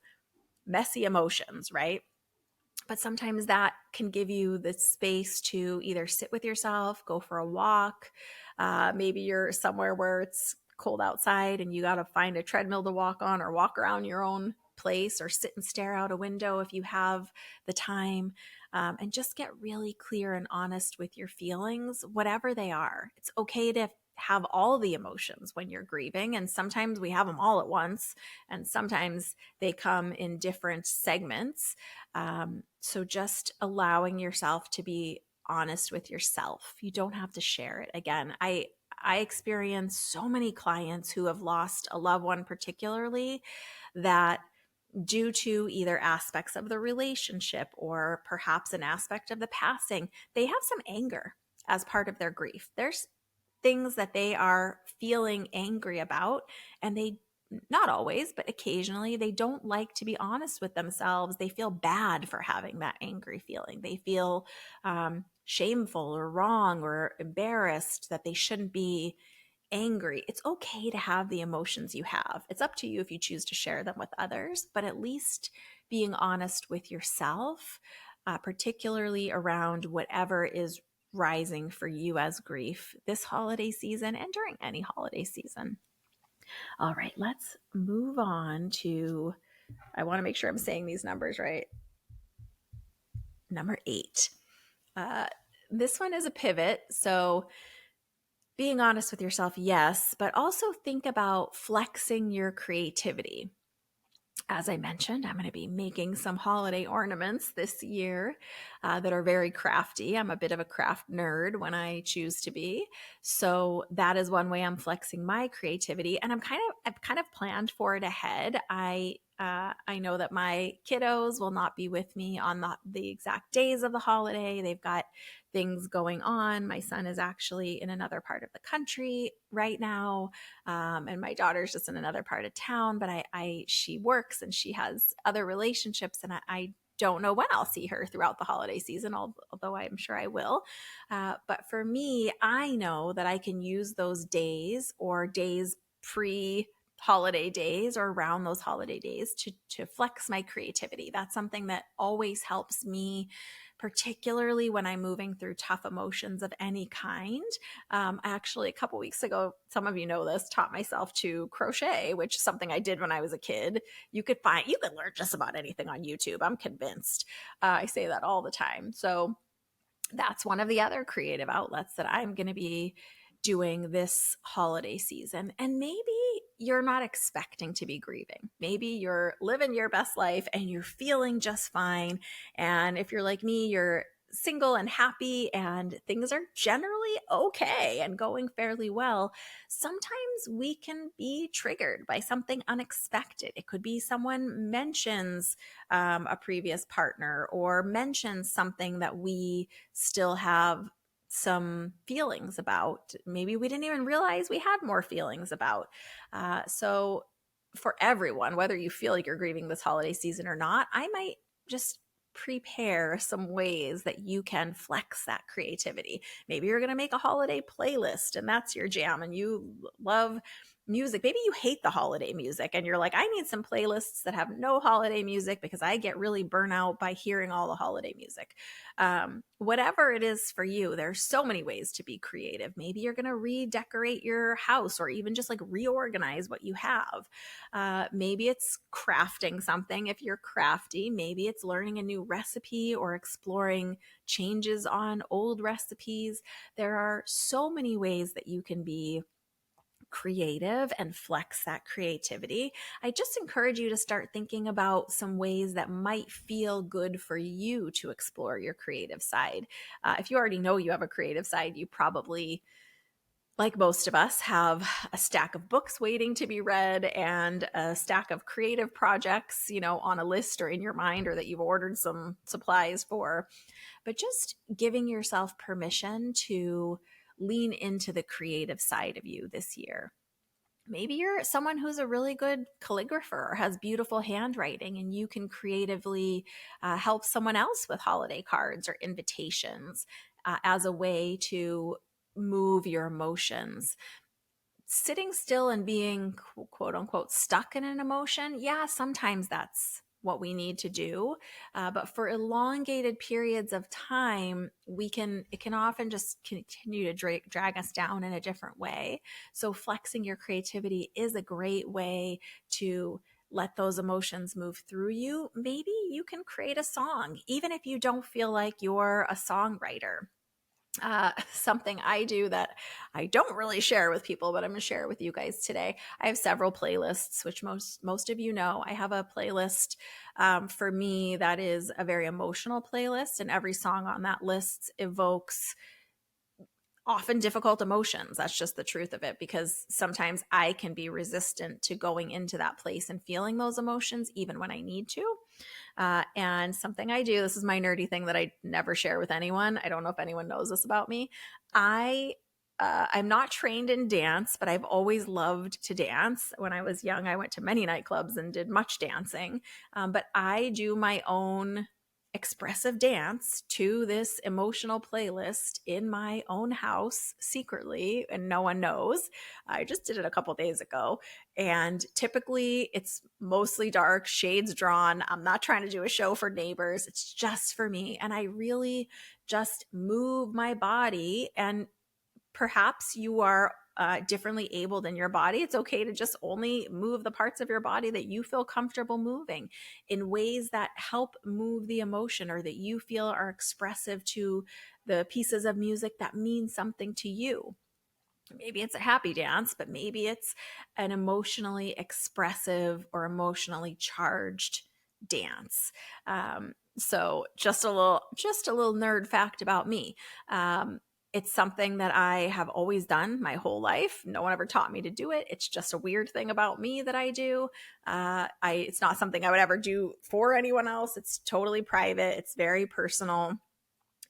messy emotions, right? But sometimes that can give you the space to either sit with yourself, go for a walk. Maybe you're somewhere where it's cold outside and you got to find a treadmill to walk on, or walk around your own place, or sit and stare out a window if you have the time, and just get really clear and honest with your feelings, whatever they are. It's okay to have all the emotions when you're grieving, and sometimes we have them all at once, and sometimes they come in different segments. So just allowing yourself to be honest with yourself. You don't have to share it. Again, I experience so many clients who have lost a loved one, particularly, that due to either aspects of the relationship or perhaps an aspect of the passing, they have some anger as part of their grief. There's things that they are feeling angry about, and they, not always, but occasionally, they don't like to be honest with themselves. They feel bad for having that angry feeling. They feel shameful or wrong or embarrassed that they shouldn't be angry. It's okay to have the emotions you have. It's up to you if you choose to share them with others, but at least being honest with yourself, particularly around whatever is rising for you as grief this holiday season and during any holiday season. All right, let's move on to, I want to make sure I'm saying these numbers right. Number 8. This one is a pivot. So being honest with yourself, yes, but also think about flexing your creativity. As I mentioned, I'm going to be making some holiday ornaments this year that are very crafty. I'm a bit of a craft nerd when I choose to be. So that is one way I'm flexing my creativity, and I've kind of planned for it ahead. I know that my kiddos will not be with me on the exact days of the holiday. They've got things going on. My son is actually in another part of the country right now, and my daughter's just in another part of town. But she works and she has other relationships, and I don't know when I'll see her throughout the holiday season, although I'm sure I will. But for me, I know that I can use those days or days pre holiday days or around those holiday days to flex my creativity. That's something that always helps me, particularly when I'm moving through tough emotions of any kind. Actually, a couple weeks ago, some of you know this, taught myself to crochet, which is something I did when I was a kid. You could learn just about anything on YouTube. I'm convinced. I say that all the time. So that's one of the other creative outlets that I'm going to be doing this holiday season. And maybe you're not expecting to be grieving. Maybe you're living your best life and you're feeling just fine. And if you're like me, you're single and happy and things are generally okay and going fairly well. Sometimes we can be triggered by something unexpected. It could be someone mentions a previous partner or mentions something that we still have some feelings about. Maybe we didn't even realize we had more feelings about. So, for everyone, whether you feel like you're grieving this holiday season or not, I might just prepare some ways that you can flex that creativity. Maybe you're going to make a holiday playlist and that's your jam and you love music. Maybe you hate the holiday music and you're like, I need some playlists that have no holiday music because I get really burnt out by hearing all the holiday music. Whatever it is for you, there's so many ways to be creative. Maybe you're going to redecorate your house or even just like reorganize what you have. Maybe it's crafting something if you're crafty. Maybe it's learning a new recipe or exploring changes on old recipes. There are so many ways that you can be creative and flex that creativity. I just encourage you to start thinking about some ways that might feel good for you to explore your creative side. If you already know you have a creative side, you probably, like most of us, have a stack of books waiting to be read and a stack of creative projects, on a list or in your mind or that you've ordered some supplies for. But just giving yourself permission to lean into the creative side of you this year. Maybe you're someone who's a really good calligrapher or has beautiful handwriting, and you can creatively help someone else with holiday cards or invitations as a way to move your emotions. Sitting still and being quote unquote stuck in an emotion, yeah, sometimes that's what we need to do. But for elongated periods of time, it can often just continue to drag us down in a different way. So flexing your creativity is a great way to let those emotions move through you. Maybe you can create a song, even if you don't feel like you're a songwriter. Something I do that I don't really share with people, but I'm going to share with you guys today. I have several playlists, which most of you know. I have a playlist for me that is a very emotional playlist, and every song on that list evokes often difficult emotions. That's just the truth of it, because sometimes I can be resistant to going into that place and feeling those emotions, even when I need to. And something I do, this is my nerdy thing that I never share with anyone. I don't know if anyone knows this about me. I'm not trained in dance, but I've always loved to dance. When I was young, I went to many nightclubs and did much dancing. But I do my own expressive dance to this emotional playlist in my own house secretly, and no one knows. I just did it a couple days ago. And typically it's mostly dark, shades drawn. I'm not trying to do a show for neighbors. It's just for me. And I really just move my body. And perhaps you are differently abled in your body. It's okay to just only move the parts of your body that you feel comfortable moving in ways that help move the emotion or that you feel are expressive to the pieces of music that mean something to you. Maybe it's a happy dance, but maybe it's an emotionally expressive or emotionally charged dance. So just a little nerd fact about me. It's something that I have always done my whole life. No one ever taught me to do it. It's just a weird thing about me that I do. It's not something I would ever do for anyone else. It's totally private. It's very personal,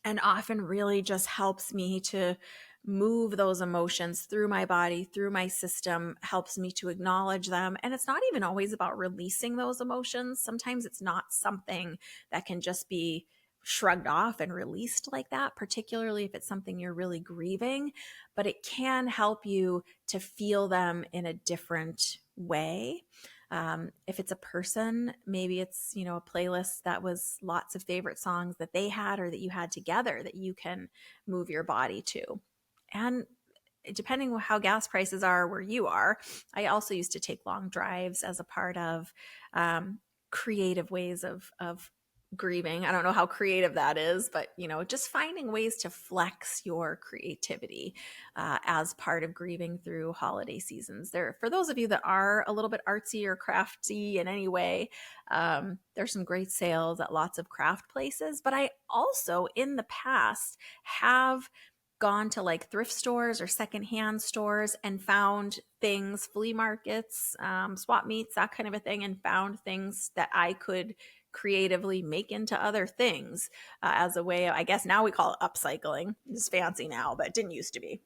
and often really just helps me to move those emotions through my body, through my system, helps me to acknowledge them. And it's not even always about releasing those emotions. Sometimes it's not something that can just be shrugged off and released like that, particularly if it's something you're really grieving, but it can help you to feel them in a different way. If it's a person, maybe it's, a playlist that was lots of favorite songs that they had or that you had together that you can move your body to. And depending on how gas prices are where you are, I also used to take long drives as a part of creative ways of grieving. I don't know how creative that is, but just finding ways to flex your creativity as part of grieving through holiday seasons. There, for those of you that are a little bit artsy or crafty in any way, there's some great sales at lots of craft places. But I also, in the past, have gone to like thrift stores or secondhand stores and found things, flea markets, swap meets, that kind of a thing, and found things that I could creatively make into other things as a way of, I guess now we call it upcycling. It's fancy now, but it didn't used to be.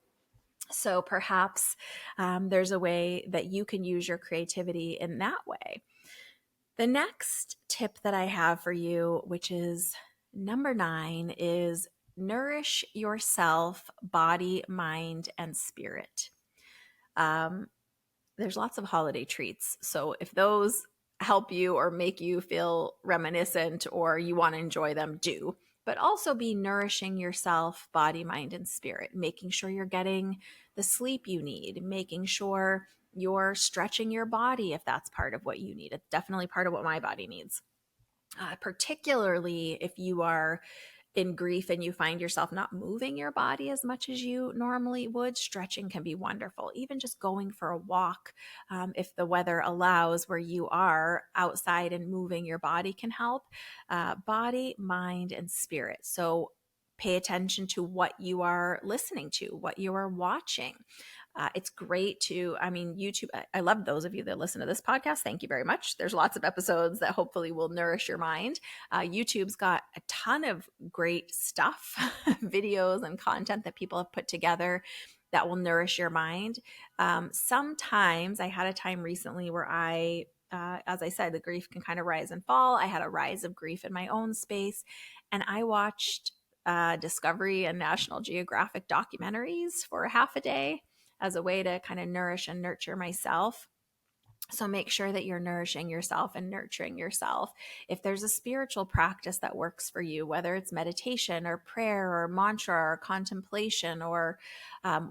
So perhaps there's a way that you can use your creativity in that way. The next tip that I have for you, which is number 9, is nourish yourself, body, mind, and spirit. There's lots of holiday treats. So if those help you or make you feel reminiscent or you want to enjoy them, do. But also be nourishing yourself, body, mind, and spirit, making sure you're getting the sleep you need, making sure you're stretching your body if that's part of what you need. It's definitely part of what my body needs. Particularly if you are in grief and you find yourself not moving your body as much as you normally would, stretching can be wonderful. Even just going for a walk, if the weather allows, where you are outside and moving your body can help. Body, mind, and spirit. So pay attention to what you are listening to, what you are watching. It's great to, YouTube. I love those of you that listen to this podcast. Thank you very much. There's lots of episodes that hopefully will nourish your mind. YouTube's got a ton of great stuff, videos and content that people have put together that will nourish your mind. Sometimes I had a time recently where as I said, the grief can kind of rise and fall. I had a rise of grief in my own space, and I watched Discovery and National Geographic documentaries for half a day as a way to kind of nourish and nurture myself. So make sure that you're nourishing yourself and nurturing yourself. If there's a spiritual practice that works for you, whether it's meditation or prayer or mantra or contemplation or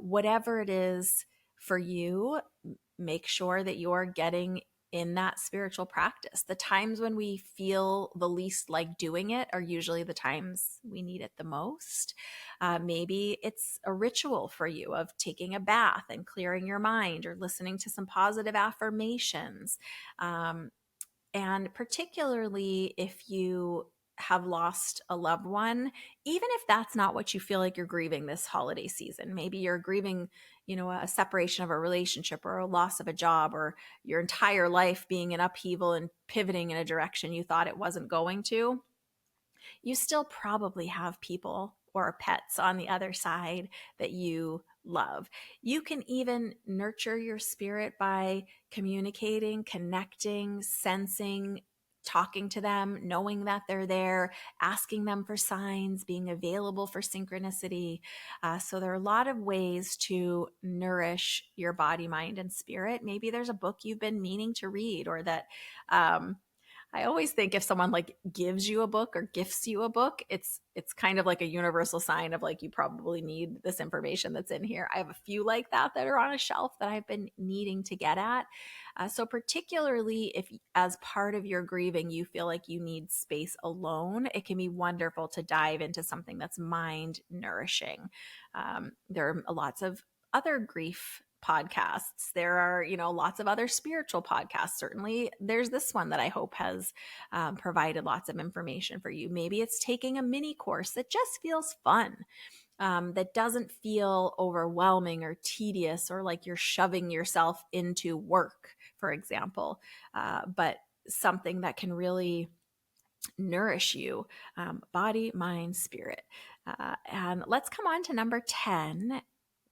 whatever it is for you, make sure that you're getting in that spiritual practice. The times when we feel the least like doing it are usually the times we need it the most. Maybe it's a ritual for you of taking a bath and clearing your mind, or listening to some positive affirmations. And particularly if you have lost a loved one, even if that's not what you feel like you're grieving this holiday season, maybe you're grieving, a separation of a relationship or a loss of a job, or your entire life being in upheaval and pivoting in a direction you thought it wasn't going to, you still probably have people or pets on the other side that you love. You can even nurture your spirit by communicating, connecting, sensing, talking to them, knowing that they're there, asking them for signs, being available for synchronicity. So there are a lot of ways to nourish your body, mind, and spirit. Maybe there's a book you've been meaning to read, or that I always think if someone like gives you a book or gifts you a book, it's kind of like a universal sign of like, you probably need this information that's in here. I have a few like that are on a shelf that I've been needing to get at. So particularly if as part of your grieving, you feel like you need space alone, it can be wonderful to dive into something that's mind nourishing. There are lots of other grief podcasts. There are, lots of other spiritual podcasts. Certainly, there's this one that I hope has provided lots of information for you. Maybe it's taking a mini course that just feels fun, that doesn't feel overwhelming or tedious or like you're shoving yourself into work, for example, but something that can really nourish you, body, mind, spirit. And let's come on to number 10.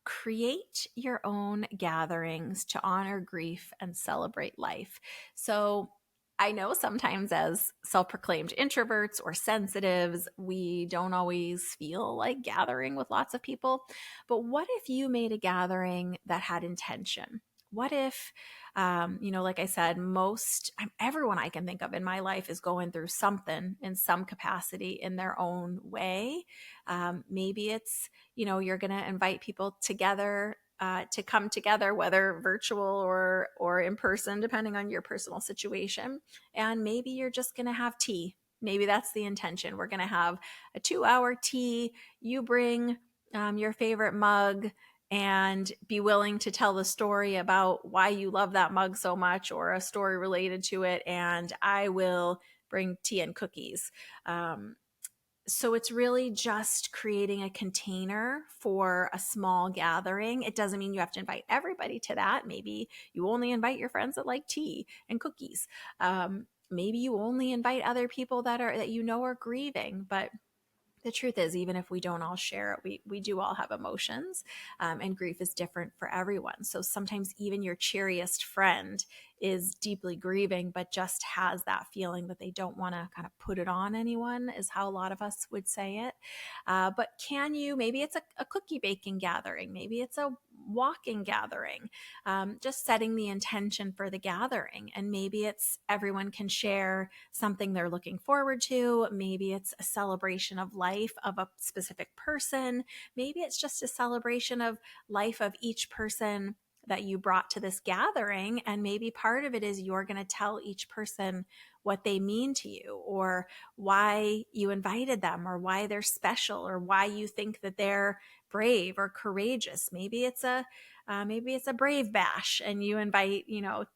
Create your own gatherings to honor grief and celebrate life. So I know sometimes as self-proclaimed introverts or sensitives, we don't always feel like gathering with lots of people. But what if you made a gathering that had intention? What if Like I said, everyone I can think of in my life is going through something in some capacity in their own way. Maybe it's, you're going to invite people together to come together, whether virtual or in person, depending on your personal situation. And maybe you're just going to have tea. Maybe that's the intention. We're going to have a 2-hour tea. You bring your favorite mug and be willing to tell the story about why you love that mug so much or a story related to it. And I will bring tea and cookies. So it's really just creating a container for a small gathering. It doesn't mean you have to invite everybody to that. Maybe you only invite your friends that like tea and cookies. Maybe you only invite other people that are grieving. But the truth is, even if we don't all share it, we do all have emotions, and grief is different for everyone. So sometimes even your cheeriest friend is deeply grieving, but just has that feeling that they don't want to kind of put it on anyone, is how a lot of us would say it. But maybe it's a cookie baking gathering, maybe it's a walking gathering, just setting the intention for the gathering. And maybe it's everyone can share something they're looking forward to. Maybe it's a celebration of life of a specific person. Maybe it's just a celebration of life of each person that you brought to this gathering. And maybe part of it is you're going to tell each person what they mean to you, or why you invited them, or why they're special, or why you think that they're brave or courageous. Maybe it's a brave bash, and you invite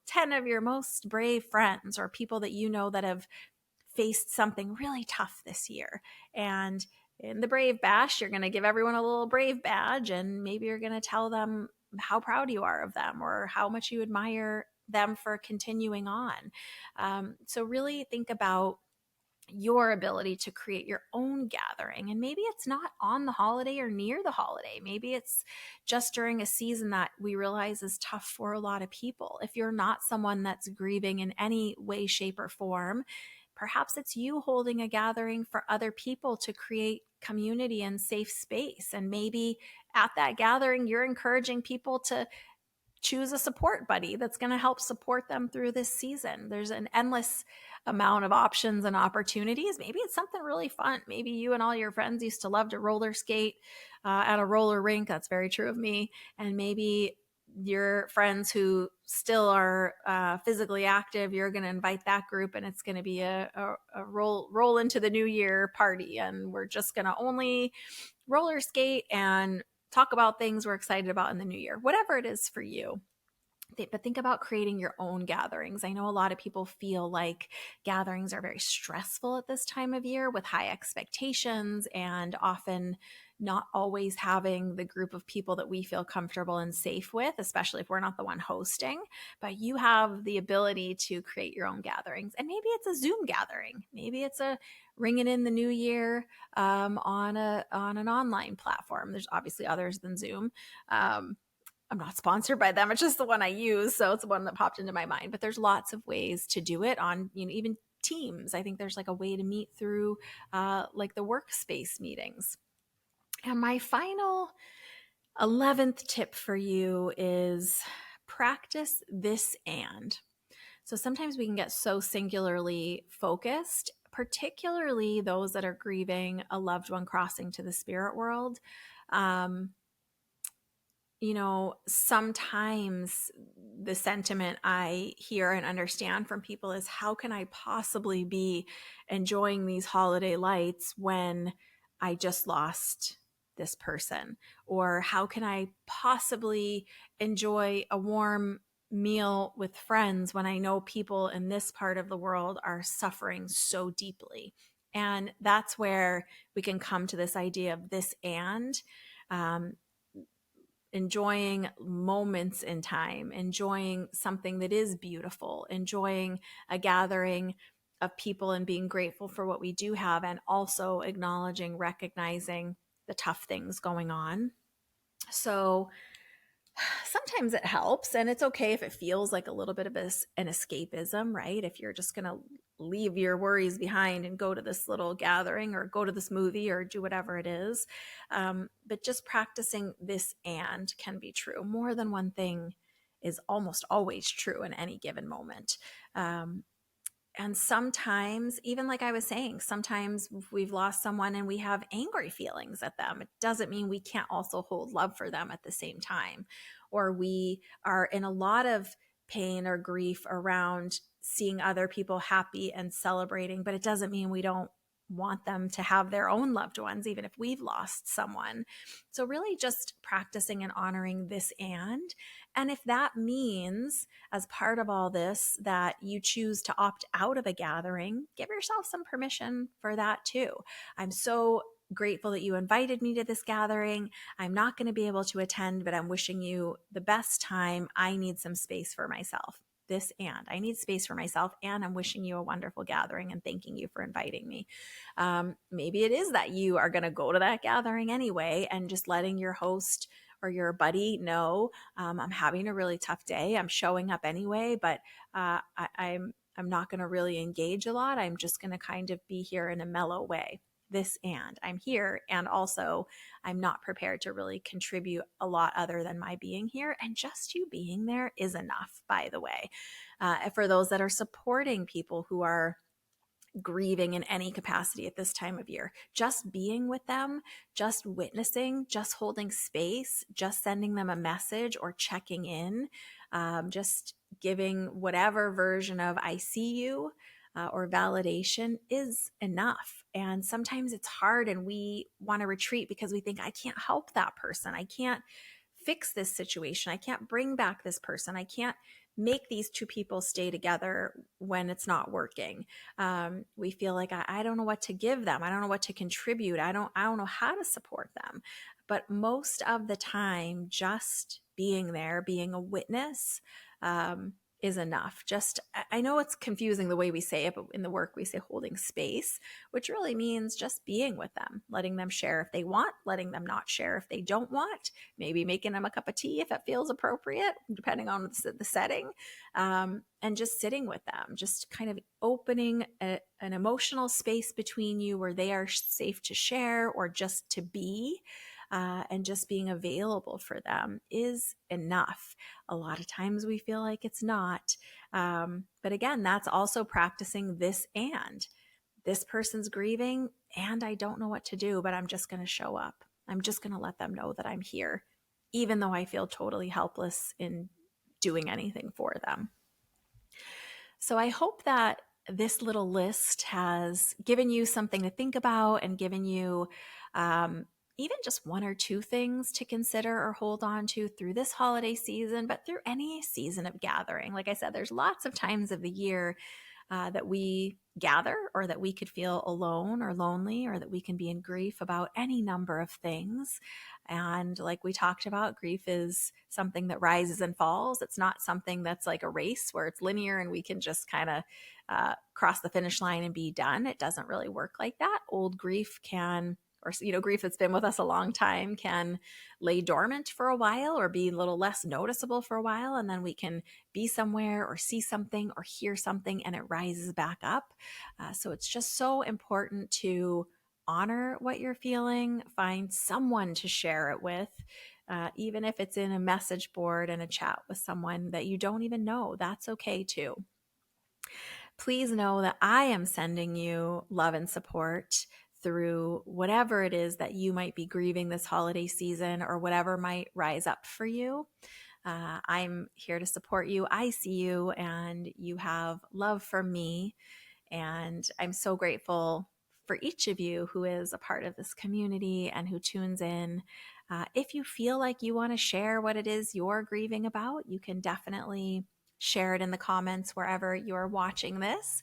10 of your most brave friends, or people that that have faced something really tough this year. And in the brave bash, you're going to give everyone a little brave badge, and maybe you're going to tell them how proud you are of them, or how much you admire them for continuing on. So really think about your ability to create your own gathering. And maybe it's not on the holiday or near the holiday. Maybe it's just during a season that we realize is tough for a lot of people. If you're not someone that's grieving in any way, shape, or form, perhaps it's you holding a gathering for other people to create community and safe space. And maybe at that gathering, you're encouraging people to choose a support buddy that's going to help support them through this season. There's an endless amount of options and opportunities. Maybe it's something really fun. Maybe you and all your friends used to love to roller skate at a roller rink. That's very true of me. And maybe your friends who still are physically active, you're going to invite that group, and it's going to be a roll into the new year party. And we're just going to only roller skate and talk about things we're excited about in the new year, whatever it is for you. But think about creating your own gatherings. I know a lot of people feel like gatherings are very stressful at this time of year, with high expectations and often not always having the group of people that we feel comfortable and safe with, especially if we're not the one hosting. But you have the ability to create your own gatherings. And maybe it's a Zoom gathering. Maybe it's a ringing in the new year on an online platform. There's obviously others than Zoom. I'm not sponsored by them. It's just the one I use. So it's the one that popped into my mind. But there's lots of ways to do it on, even Teams. I think there's like a way to meet through like the workspace meetings. And my final 11th tip for you is practice this and. So sometimes we can get so singularly focused, particularly those that are grieving a loved one crossing to the spirit world. Sometimes the sentiment I hear and understand from people is, how can I possibly be enjoying these holiday lights when I just lost this person? Or how can I possibly enjoy a warm meal with friends when I know people in this part of the world are suffering so deeply? And that's where we can come to this idea of this and. Enjoying moments in time, enjoying something that is beautiful, enjoying a gathering of people and being grateful for what we do have, and also acknowledging, recognizing the tough things going on. So sometimes it helps, and it's okay if it feels like a little bit of an escapism, right? If you're just going to leave your worries behind and go to this little gathering or go to this movie or do whatever it is. But just practicing this and can be true. More than one thing is almost always true in any given moment. And sometimes, even like I was saying, sometimes we've lost someone and we have angry feelings at them. It doesn't mean we can't also hold love for them at the same time. Or we are in a lot of pain or grief around seeing other people happy and celebrating, but it doesn't mean we don't want them to have their own loved ones, even if we've lost someone. So, really, just practicing and honoring this and if that means as part of all this that you choose to opt out of a gathering, give yourself some permission for that too. I'm so grateful that you invited me to this gathering. I'm not going to be able to attend, but I'm wishing you the best time. I need some space for myself. I need space for myself, and I'm wishing you a wonderful gathering and thanking you for inviting me. Maybe it is that you are going to go to that gathering anyway, and just letting your host or your buddy know, I'm having a really tough day. I'm showing up anyway, but I'm not going to really engage a lot. I'm just going to kind of be here in a mellow way. I'm here, and also I'm not prepared to really contribute a lot other than my being here. And just you being there is enough, by the way. For those that are supporting people who are grieving in any capacity at this time of year, just being with them, just witnessing, just holding space, just sending them a message or checking in, just giving whatever version of I see you or validation is enough. And sometimes it's hard and we want to retreat because we think I can't help that person. I can't fix this situation. I can't bring back this person. I can't make these two people stay together when it's not working. We feel like I don't know what to give them. I don't know what to contribute. I don't know how to support them. But most of the time, just being there, being a witness, is enough. I know it's confusing the way we say it, but in the work we say holding space, which really means just being with them, letting them share if they want, letting them not share if they don't want, maybe making them a cup of tea if it feels appropriate, depending on the setting, and just sitting with them, just kind of opening an emotional space between you where they are safe to share or just to be. And just being available for them is enough. A lot of times we feel like it's not. But again, that's also practicing this person's grieving and I don't know what to do, but I'm just going to show up. I'm just going to let them know that I'm here, even though I feel totally helpless in doing anything for them. So I hope that this little list has given you something to think about and given you even just one or two things to consider or hold on to through this holiday season, but through any season of gathering. Like I said, there's lots of times of the year that we gather or that we could feel alone or lonely or that we can be in grief about any number of things. And like we talked about, grief is something that rises and falls. It's not something that's like a race where it's linear and we can just kind of cross the finish line and be done. It doesn't really work like that. Old grief can, or grief that's been with us a long time, can lay dormant for a while or be a little less noticeable for a while, and then we can be somewhere or see something or hear something and it rises back up. So it's just so important to honor what you're feeling, find someone to share it with, even if it's in a message board and a chat with someone that you don't even know. That's okay too. Please know that I am sending you love and support through whatever it is that you might be grieving this holiday season or whatever might rise up for you. I'm here to support you. I see you and you have love from me. And I'm so grateful for each of you who is a part of this community and who tunes in. If you feel like you want to share what it is you're grieving about, you can definitely share it in the comments wherever you're watching this.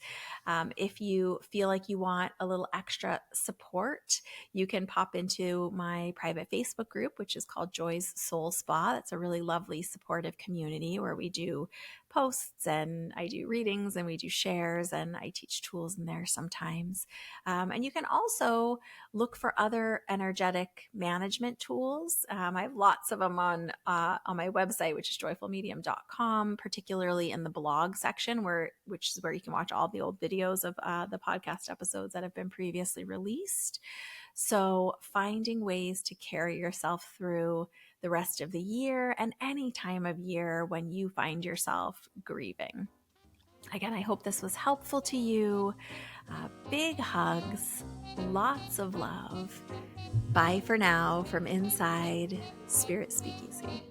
If you feel like you want a little extra support, you can pop into my private Facebook group, which is called Joy's Soul Spa. That's a really lovely, supportive community where we do posts and I do readings and we do shares and I teach tools in there sometimes. And you can also look for other energetic management tools. I have lots of them on my website, which is joyfulmedium.com, particularly in the blog section, which is where you can watch all the old videos of the podcast episodes that have been previously released. So finding ways to carry yourself through the rest of the year and any time of year when you find yourself grieving. Again, I hope this was helpful to you. Big hugs, lots of love. Bye for now from inside Spirit Speakeasy.